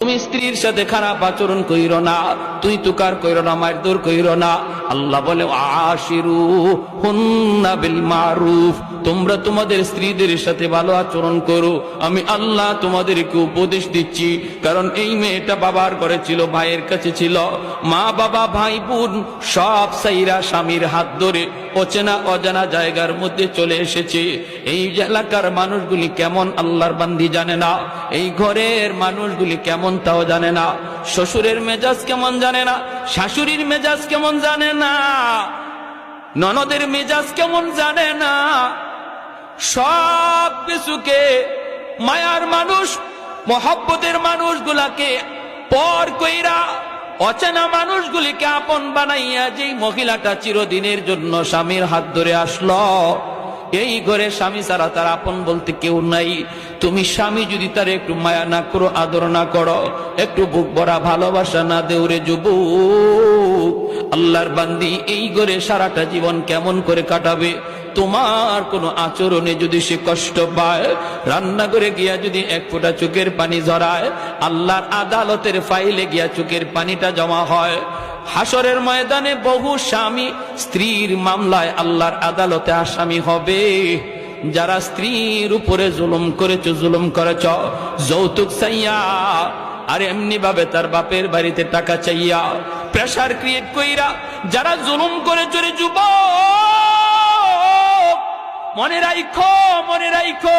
তুমি স্ত্রীর সাথে খারাপ আচরণ কইরো না, তুই তুকার কইরো না, মারধর কইরো না। আল্লাহ বলে আশিরু হুন্না বিল মারুফ, তোমরা তোমাদের স্ত্রীদের সাথে ভালো আচরণ করো। আমি আল্লাহ তোমাদেরকে উপদেশ দিচ্ছি, কারণ এই মেয়েটা বাবার ঘরে ছিল, ভাইয়ের কাছে ছিল। মা বাবা ভাই বোন সব সাইরা স্বামীর হাত ধরে অচেনা অজানা জায়গার মধ্যে চলে এসেছে। এই এলাকার মানুষগুলি কেমন আল্লাহর বান্দি জানে না, এই ঘরের মানুষগুলি কেমন তাও জানে না, শ্বশুরের মেজাজ কেমন জানে না, শাশুড়ির মেজাজ কেমন জানে না, ননদের মেজাজ কেমন জানে না। সব কিছুকে মায়ার মানুষ, মহব্বতের মানুষগুলাকে পর কইরা অচেনা মানুষগুলিকে আপন বানাইয়া যেই মহিলাটা চিরদিনের জন্য স্বামীর হাত ধরে আসলো, এই ঘরে স্বামী ছাড়া তার আপন বলতে কেউ নাই। তুমি স্বামী যদি তার একটু মায়া না করো, আদর না করো, একটু বুক ভরা ভালোবাসা না দেও রে যুবক, আল্লাহর বান্দি এই ঘরে সারাটা জীবন কেমন করে কাটাবে? তোমার কোনো আচরণে যদি সে কষ্ট পায়, রান্নাঘরে গিয়া যদি এক ফোঁটা চোখের পানি ঝরায়, আল্লাহর আদালতের ফাইলে গিয়া চোখের পানিটা জমা হয়। হাসরের ময়দানে বহু স্বামী স্ত্রীর মামলায় আল্লাহর আদালতে আসামি হবে। যারা স্ত্রীর উপরে জুলুম করেছো, জুলুম করেছ যৌতুক চাইয়া, আর এমনি ভাবে তার বাপের বাড়িতে টাকা চাইয়া, প্রেসার ক্রিয়েট কইরা যারা জুলুম করেছো রে যুবক, মনে রাখো, মনে রাখো।